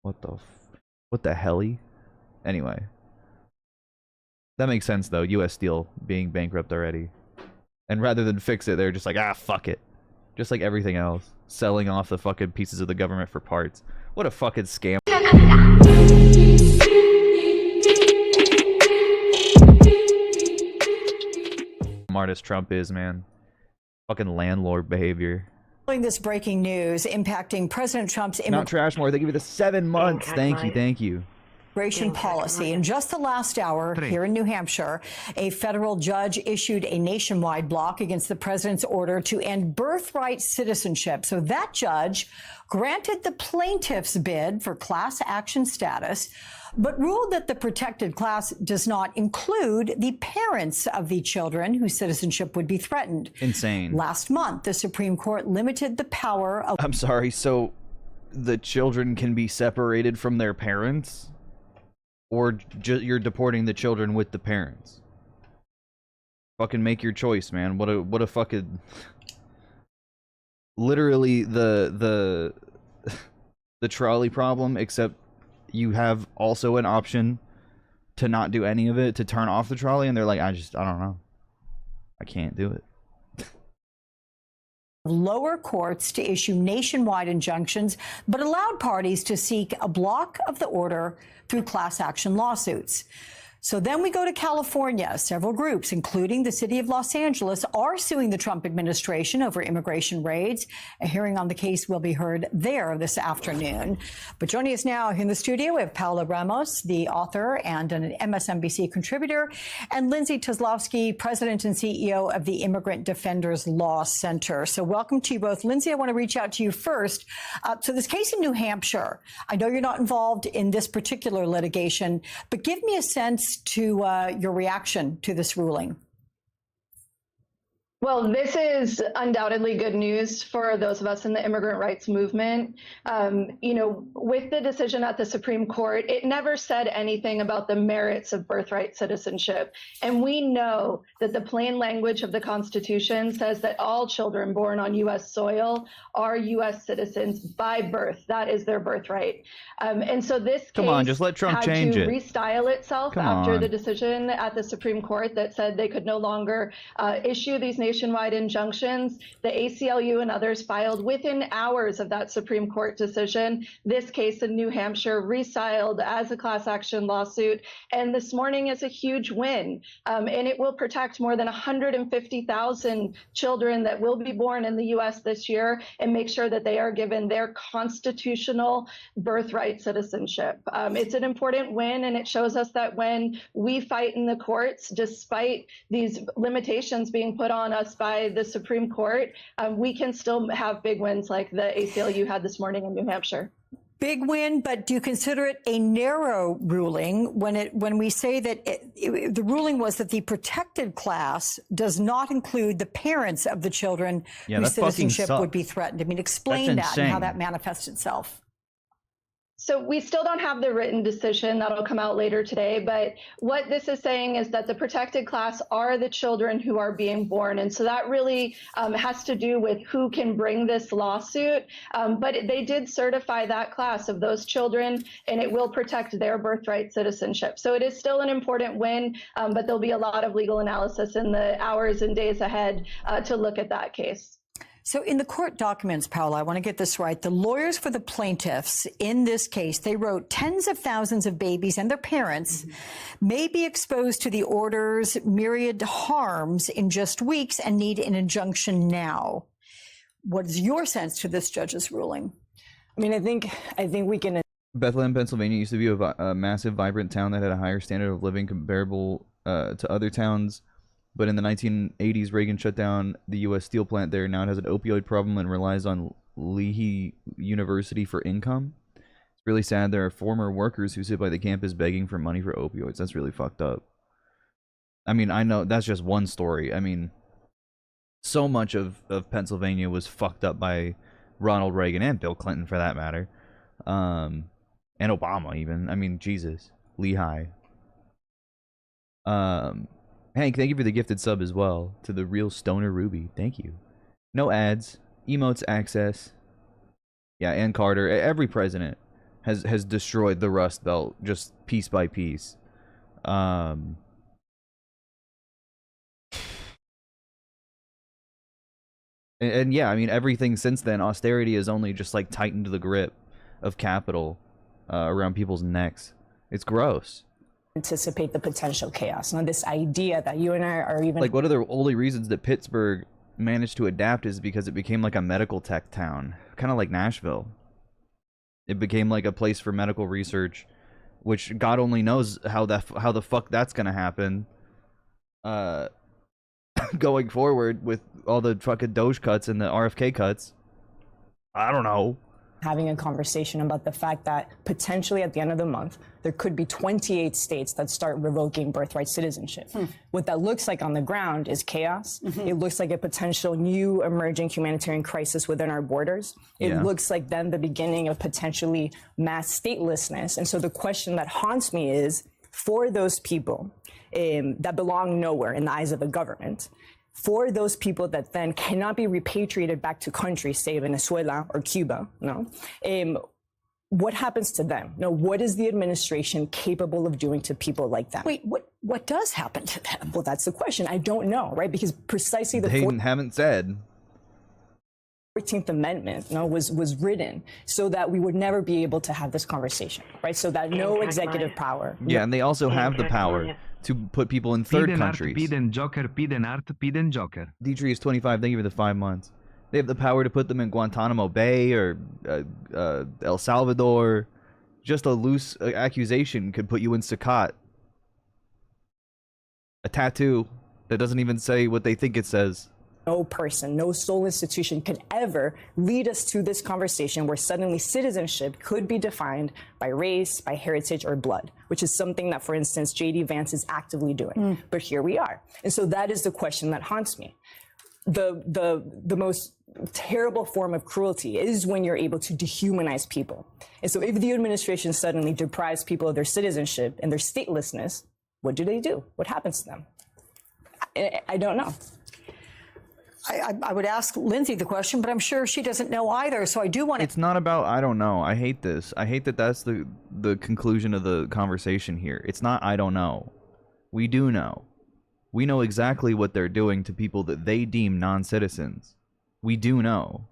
What the helly? Anyway, that makes sense though. U.S. Steel being bankrupt already, and rather than fix it, they're just like, ah, fuck it. Just like everything else, selling off the fucking pieces of the government for parts. What a fucking scam. Smartest Trump is, man. Fucking landlord behavior. This breaking news impacting President Trump's Not trash more. They give you the 7 months. Thank you. Immigration policy. In just the last hour here in New Hampshire, a federal judge issued a nationwide block against the president's order to end birthright citizenship. So that judge granted the plaintiff's bid for class action status, but ruled that the protected class does not include the parents of the children whose citizenship would be threatened. Insane. Last month, the Supreme Court limited the power of... I'm sorry, so the children can be separated from their parents? Or you're deporting the children with the parents? Fucking make your choice, man. What a fucking... Literally the trolley problem, except you have also an option to not do any of it, to turn off the trolley, and they're like, I don't know. I can't do it. Lower courts to issue nationwide injunctions, but allowed parties to seek a block of the order through class action lawsuits. So then we go to California. Several groups, including the city of Los Angeles, are suing the Trump administration over immigration raids. A hearing on the case will be heard there this afternoon. But joining us now in the studio, we have Paola Ramos, the author and an MSNBC contributor, and Lindsay Kozlowski, president and CEO of the Immigrant Defenders Law Center. So welcome to you both. Lindsay, I want to reach out to you first. So this case in New Hampshire, I know you're not involved in this particular litigation, but give me a sense to your reaction to this ruling. Well, this is undoubtedly good news for those of us in the immigrant rights movement. You know, with the decision at the Supreme Court, it never said anything about the merits of birthright citizenship. And we know that the plain language of the Constitution says that all children born on U.S. soil are U.S. citizens by birth. That is their birthright. And so this case just let Trump had change to it. restyle itself after the decision at the Supreme Court that said they could no longer issue these nationwide injunctions. The ACLU and others filed within hours of that Supreme Court decision. This case in New Hampshire restyled as a class action lawsuit. And this morning is a huge win. And it will protect more than 150,000 children that will be born in the U.S. this year and make sure that they are given their constitutional birthright citizenship. It's an important win, and it shows us that when we fight in the courts, despite these limitations being put on us by the Supreme Court, we can still have big wins like the ACLU had this morning in New Hampshire. Big win, but do you consider it a narrow ruling when we say that the ruling was that the protected class does not include the parents of the children whose citizenship would be threatened? I mean, explain that and how that manifests itself. So we still don't have the written decision that'll come out later today, but what this is saying is that the protected class are the children who are being born. And so that really has to do with who can bring this lawsuit. But they did certify that class of those children, and it will protect their birthright citizenship. So it is still an important win, but there'll be a lot of legal analysis in the hours and days ahead to look at that case. So in the court documents, Paola, I want to get this right. The lawyers for the plaintiffs in this case, they wrote tens of thousands of babies and their parents may be exposed to the order's myriad harms in just weeks and need an injunction now. What is your sense to this judge's ruling? I mean, I think we can... Bethlehem, Pennsylvania used to be a massive, vibrant town that had a higher standard of living comparable to other towns. But in the 1980s, Reagan shut down the U.S. steel plant there. Now it has an opioid problem and relies on Lehigh University for income. It's really sad. There are former workers who sit by the campus begging for money for opioids. That's really fucked up. I mean, I know that's just one story. I mean, so much of Pennsylvania was fucked up by Ronald Reagan and Bill Clinton, for that matter. And Obama, even. I mean, Jesus. Lehigh. Hank, thank you for the gifted sub as well to the real Stoner Ruby. Thank you. No ads, emotes access. Yeah, and Carter. Every president has destroyed the Rust Belt just piece by piece. And yeah, I mean, everything since then, austerity has only just like tightened the grip of capital around people's necks. It's gross. Anticipate the potential chaos. Now, this idea that you and I are even like, one of the only reasons that Pittsburgh managed to adapt is because it became like a medical tech town, kind of like Nashville. It became like a place for medical research, which God only knows how the fuck that's gonna happen. Going forward with all the fucking Doge cuts and the RFK cuts. I don't know. having a conversation about the fact that potentially at the end of the month, there could be 28 states that start revoking birthright citizenship. What that looks like on the ground is chaos. It looks like a potential new emerging humanitarian crisis within our borders. It looks like then the beginning of potentially mass statelessness. And so the question that haunts me is, for those people that belong nowhere in the eyes of the government, for those people that then cannot be repatriated back to countries, say Venezuela or Cuba, what happens to them? What is the administration capable of doing to people like that? Wait, what does happen to them? Well, that's the question. I don't know, right? Because precisely They haven't said. 14th Amendment was written so that we would never be able to have this conversation, right? So that no executive power. Yeah, and they also have the power to put people in third countries. Piden Joker. Dietrich is 25. Thank you for the 5 months. They have the power to put them in Guantanamo Bay or El Salvador. Just a loose accusation could put you in Sakat. A tattoo that doesn't even say what they think it says. No person, no sole institution could ever lead us to this conversation where suddenly citizenship could be defined by race, by heritage, or blood, which is something that, for instance, J.D. Vance is actively doing. But here we are. And so that is the question that haunts me. The most terrible form of cruelty is when you're able to dehumanize people. And so if the administration suddenly deprives people of their citizenship and their statelessness, what do? What happens to them? I don't know. I would ask Lindsay the question, but I'm sure she doesn't know either. So I do want to. It's not about I don't know. I hate this. I hate that that's the conclusion of the conversation here. It's not I don't know. We do know. We know exactly what they're doing to people that they deem non-citizens. We do know.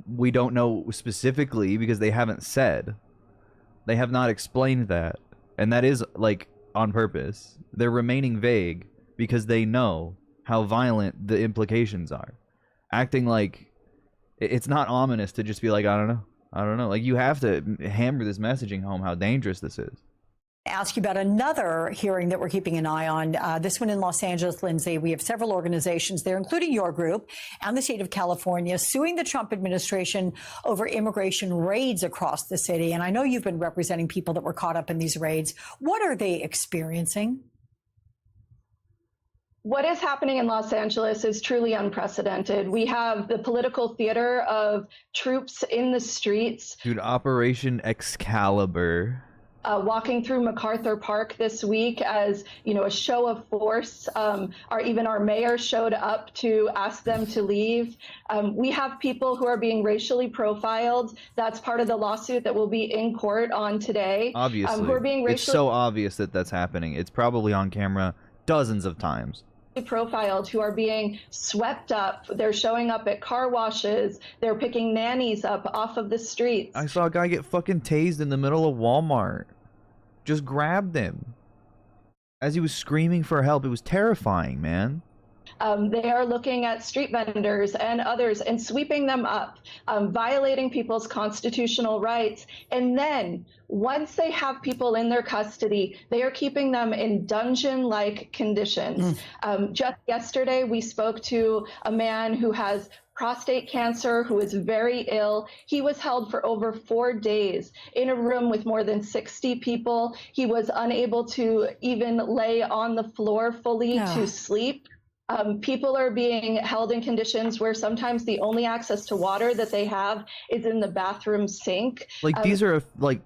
We don't know specifically because they haven't said. They have not explained that. And that is, like, on purpose. They're remaining vague because they know how violent the implications are. Acting like it's not ominous to just be like, I don't know. Like, you have to hammer this messaging home how dangerous this is. Ask you about another hearing that we're keeping an eye on. This one in Los Angeles, Lindsay. We have several organizations there, including your group and the state of California, suing the Trump administration over immigration raids across the city. And I know you've been representing people that were caught up in these raids. What are they experiencing? What is happening in Los Angeles is truly unprecedented. We have the political theater of troops in the streets. Dude, Operation Excalibur. Walking through MacArthur Park this week as, a show of force. Even our mayor showed up to ask them to leave. We have people who are being racially profiled. That's part of the lawsuit that will be in court on today. Obviously. Who are being racially it's so obvious that that's happening. It's probably on camera dozens of times. Profiled, who are being swept up. They're showing up at car washes. They're picking nannies up off of the streets. I saw a guy get fucking tased in the middle of Walmart. Just grabbed him as he was screaming for help. It was terrifying, man. They are looking at street vendors and others and sweeping them up, violating people's constitutional rights. And then once they have people in their custody, they are keeping them in dungeon-like conditions. Just yesterday, we spoke to a man who has prostate cancer, who is very ill. He was held for over 4 days in a room with more than 60 people. He was unable to even lay on the floor fully to sleep. People are being held in conditions where sometimes the only access to water that they have is in the bathroom sink. Like, these are like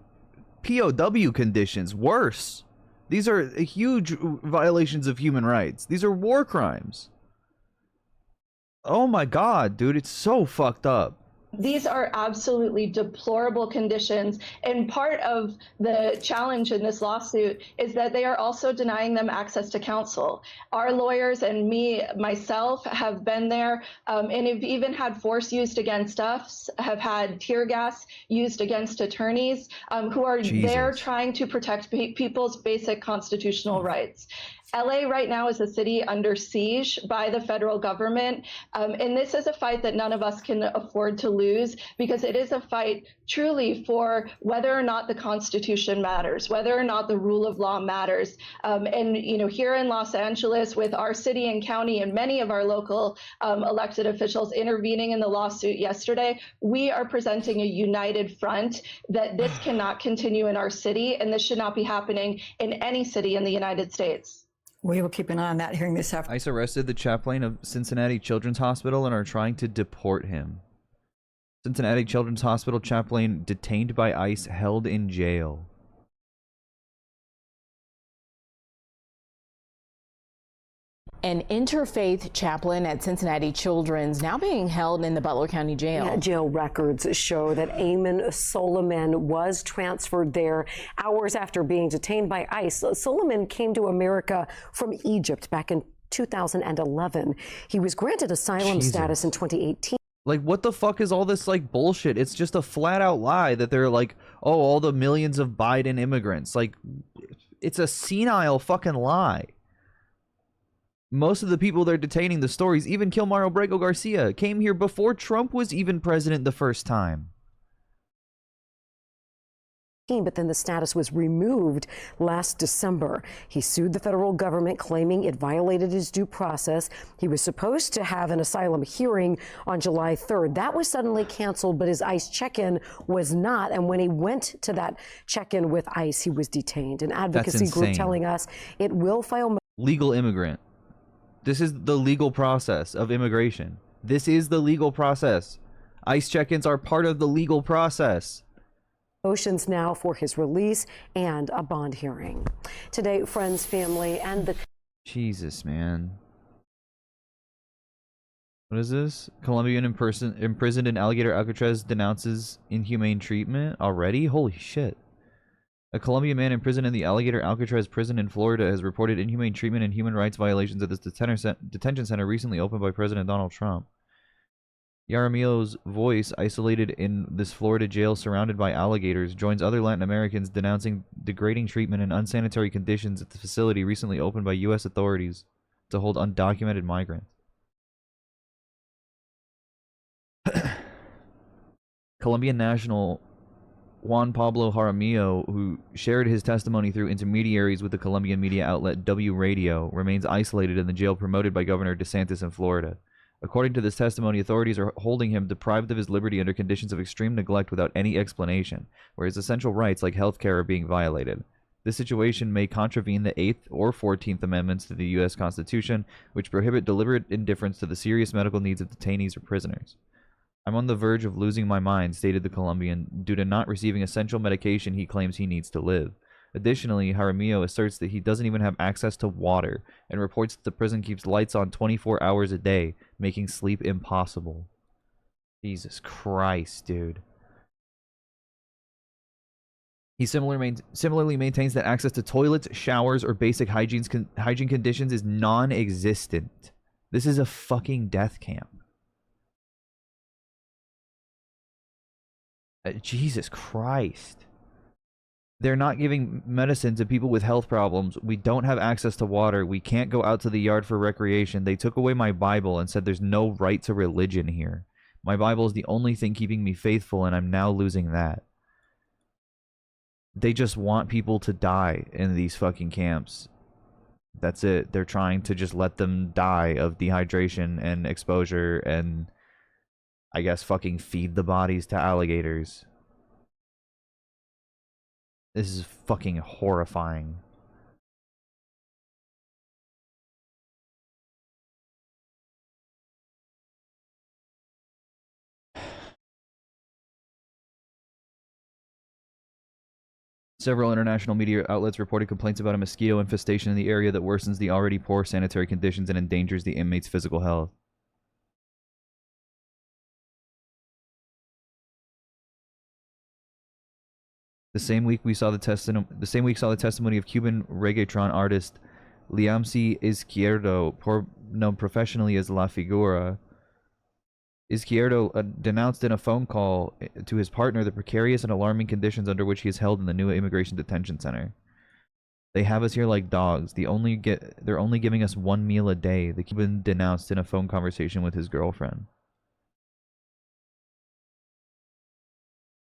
POW conditions. Worse. These are huge violations of human rights. These are war crimes. Oh my God, dude, it's so fucked up. These are absolutely deplorable conditions. And part of the challenge in this lawsuit is that they are also denying them access to counsel. Our lawyers and myself have been there and have even had force used against us, have had tear gas used against attorneys who are there trying to protect people's basic constitutional rights. LA right now is a city under siege by the federal government. And this is a fight that none of us can afford to lose, because it is a fight truly for whether or not the Constitution matters, whether or not the rule of law matters. And, you know, here in Los Angeles, with our city and county and many of our local elected officials intervening in the lawsuit yesterday, we are presenting a united front that this cannot continue in our city, and this should not be happening in any city in the United States. We will keep an eye on that hearing this afternoon. ICE arrested the chaplain of Cincinnati Children's Hospital and are trying to deport him. Cincinnati Children's Hospital chaplain detained by ICE, held in jail. An interfaith chaplain at Cincinnati Children's now being held in the Butler County Jail. Yeah, jail records show that Ayman Soliman was transferred there hours after being detained by ICE. Soliman came to America from Egypt back in 2011. He was granted asylum status in 2018. Like, what the fuck is all this, like, bullshit? It's just a flat-out lie that they're like, oh, all the millions of Biden immigrants. Like, it's a senile fucking lie. Most of the people they're detaining, the stories, even Kilmar Obrego Garcia, came here before Trump was even president the first time. But then the status was removed last December. He sued the federal government, claiming it violated his due process. He was supposed to have an asylum hearing on July 3rd. That was suddenly canceled, but his ICE check-in was not. And when he went to that check-in with ICE, he was detained. An advocacy group telling us it will file... Legal immigrant. This is the legal process of immigration. This is the legal process. ICE check-ins are part of the legal process. Motions now for his release and a bond hearing. Today, friends, family, and the... Jesus, man. What is this? Colombian imprisoned in Alligator Alcatraz denounces inhumane treatment already? Holy shit. A Colombian man imprisoned in the Alligator Alcatraz prison in Florida has reported inhumane treatment and human rights violations at this detention center recently opened by President Donald Trump. Yaramillo's voice, isolated in this Florida jail surrounded by alligators, joins other Latin Americans denouncing degrading treatment and unsanitary conditions at the facility recently opened by U.S. authorities to hold undocumented migrants. Colombian national Juan Pablo Jaramillo, who shared his testimony through intermediaries with the Colombian media outlet W Radio, remains isolated in the jail promoted by Governor DeSantis in Florida. According to this testimony, authorities are holding him deprived of his liberty under conditions of extreme neglect without any explanation, where his essential rights like health care are being violated. This situation may contravene the 8th or 14th Amendments to the U.S. Constitution, which prohibit deliberate indifference to the serious medical needs of detainees or prisoners. I'm on the verge of losing my mind, stated the Colombian, due to not receiving essential medication he claims he needs to live. Additionally, Jaramillo asserts that he doesn't even have access to water and reports that the prison keeps lights on 24 hours a day, making sleep impossible. Jesus Christ, dude. He similarly maintains that access to toilets, showers, or basic hygiene conditions is non-existent. This is a fucking death camp. Jesus Christ. They're not giving medicine to people with health problems. We don't have access to water. We can't go out to the yard for recreation. They took away my Bible and said there's no right to religion here. My Bible is the only thing keeping me faithful, and I'm now losing that. They just want people to die in these fucking camps. That's it. They're trying to just let them die of dehydration and exposure and, I guess, fucking feed the bodies to alligators. This is fucking horrifying. Several international media outlets reported complaints about a mosquito infestation in the area that worsens the already poor sanitary conditions and endangers the inmates' physical health. The same week saw the testimony of Cuban reggaeton artist Liamsi Izquierdo, known professionally as La Figura. Izquierdo denounced in a phone call to his partner the precarious and alarming conditions under which he is held in the new immigration detention center. They have us here like dogs. They're only giving us 1 meal a day, the Cuban denounced in a phone conversation with his girlfriend.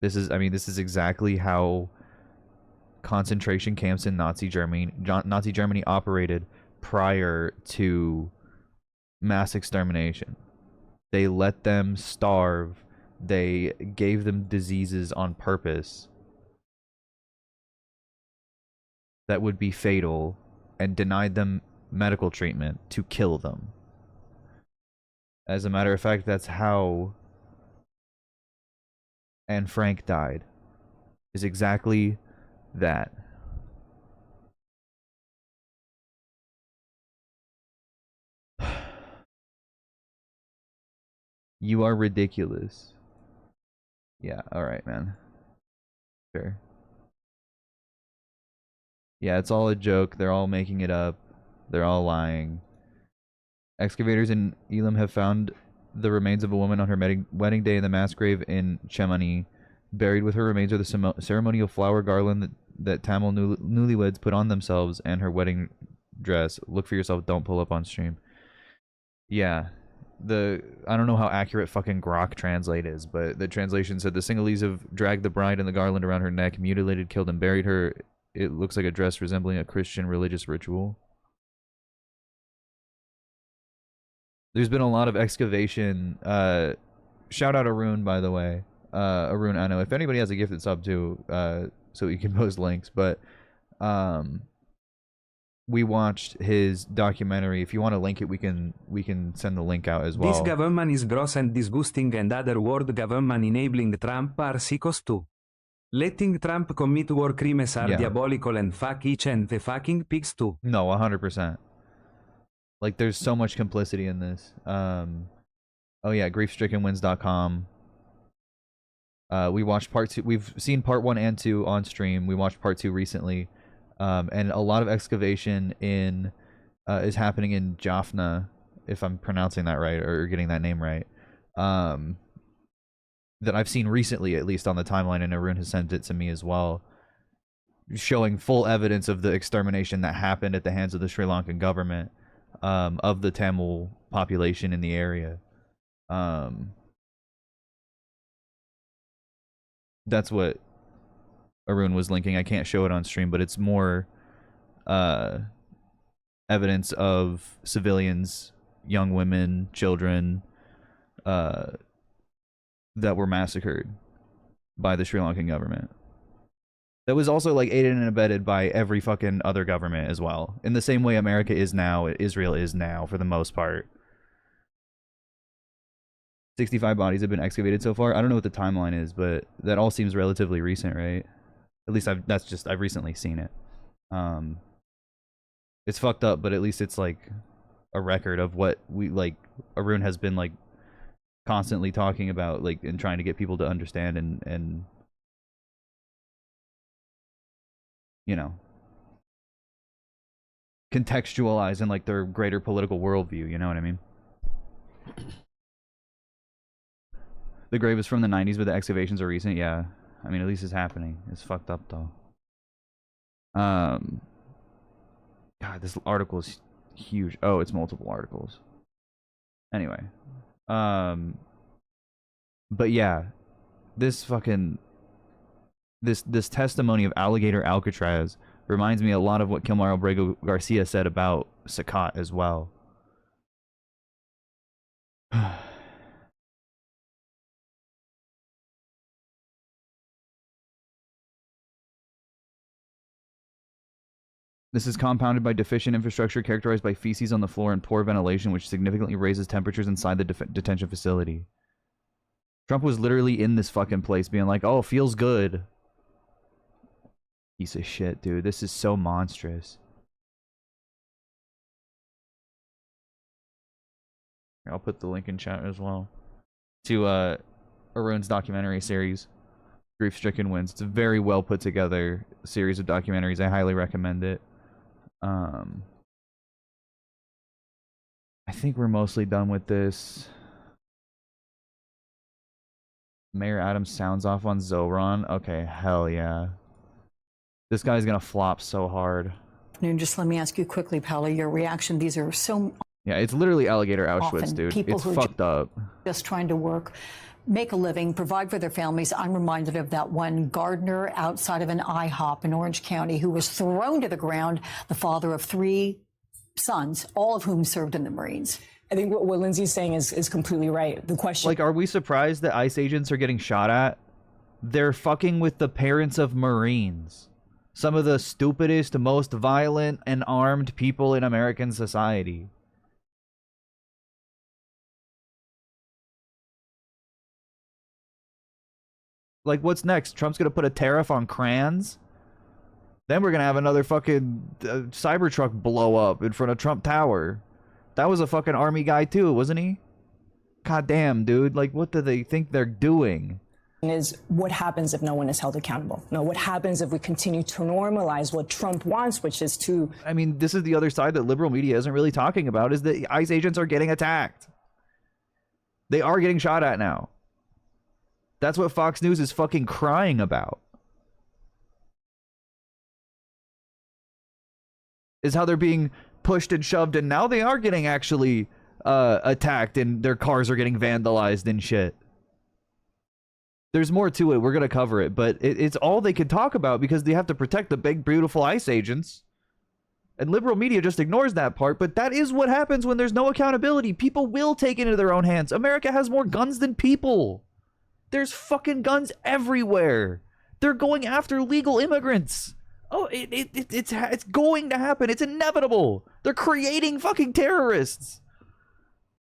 This is exactly how concentration camps in Nazi Germany operated prior to mass extermination. They let them starve. They gave them diseases on purpose that would be fatal and denied them medical treatment to kill them. As a matter of fact, that's how Anne Frank died. Is exactly that. You are ridiculous. Yeah, alright, man. Sure. Yeah, it's all a joke. They're all making it up. They're all lying. Excavators in Elam have found the remains of a woman on her wedding day in the mass grave in Chemani. Buried with her remains are the ceremonial flower garland that Tamil newlyweds put on themselves and her wedding dress. Look for yourself. Don't pull up on stream. Yeah. I don't know how accurate fucking Grok translate is, but the translation said the Sinhalese have dragged the bride and the garland around her neck, mutilated, killed, and buried her. It looks like a dress resembling a Christian religious ritual. There's been a lot of excavation. Shout out Arun, by the way. Arun, I know if anybody has a gifted sub too, so you can post links. But we watched his documentary. If you want to link it, we can send the link out as well. This government is gross and disgusting, and other world government enabling Trump are sickos too. Letting Trump commit war crimes are diabolical, and fuck each and the fucking pigs too. No, 100%. Like, there's so much complicity in this. Oh yeah, griefstrickenwins.com. We watched part 2. We've seen part 1 and 2 on stream. We watched part 2 recently. And a lot of excavation is happening in Jaffna, if I'm pronouncing that right or getting that name right. That I've seen recently, at least on the timeline, and Arun has sent it to me as well, showing full evidence of the extermination that happened at the hands of the Sri Lankan government of the Tamil population in the area. That's what Arun was linking. I can't show it on stream, but it's more evidence of civilians, young women, children that were massacred by the Sri Lankan government. That was also like aided and abetted by every fucking other government as well. In the same way America is now, Israel is now for the most part. 65 bodies have been excavated so far. I don't know what the timeline is, but that all seems relatively recent, right? At least I've recently seen it. It's fucked up, but at least it's like a record of what Arun has been like constantly talking about, like, and trying to get people to understand and you know, contextualize in like their greater political worldview, you know what I mean? The grave is from the 90s, but the excavations are recent. Yeah, I mean, at least it's happening. It's fucked up though. God, this article is huge. Oh, it's multiple articles. Anyway, but yeah, this fucking this testimony of Alligator Alcatraz reminds me a lot of what Kilmar Abrego Garcia said about Sakat as well. This is compounded by deficient infrastructure characterized by feces on the floor and poor ventilation, which significantly raises temperatures inside the detention facility. Trump was literally in this fucking place being like, oh, feels good. Piece of shit, dude. This is so monstrous. I'll put the link in chat as well to Arun's documentary series. Grief-Stricken Winds. It's a very well put together series of documentaries. I highly recommend it. I think we're mostly done with this. Mayor Adams sounds off on Zoran. Okay, hell yeah. This guy's gonna flop so hard. And just let me ask you quickly, Paula, your reaction. These are so Yeah, it's literally alligator Auschwitz, often dude. people It's who are fucked up. just trying to work, make a living, provide for their families. I'm reminded of that one gardener outside of an IHOP in Orange County who was thrown to the ground, the father of 3 sons, all of whom served in the Marines. I think what Lindsay's saying is completely right. The question, Like, are we surprised that ICE agents are getting shot at? They're fucking with the parents of Marines. Some of the stupidest, most violent and armed people in American society. Like, what's next? Trump's gonna put a tariff on crayons? Then we're gonna have another fucking Cybertruck blow up in front of Trump Tower. That was a fucking army guy too, wasn't he? God damn, dude. Like, what do they think they're doing? is what happens if no one is held accountable? No, what happens if we continue to normalize what Trump wants, which is to... I mean, this is the other side that liberal media isn't really talking about, is that ICE agents are getting attacked. They are getting shot at now. That's what Fox News is fucking crying about. Is how they're being pushed and shoved, and now they are getting actually attacked, and their cars are getting vandalized and shit. There's more to it. We're going to cover it, but it's all they can talk about because they have to protect the big, beautiful ICE agents. And liberal media just ignores that part, but that is what happens when there's no accountability. People will take it into their own hands. America has more guns than people. There's fucking guns everywhere. They're going after legal immigrants. Oh, it's going to happen. It's inevitable. They're creating fucking terrorists.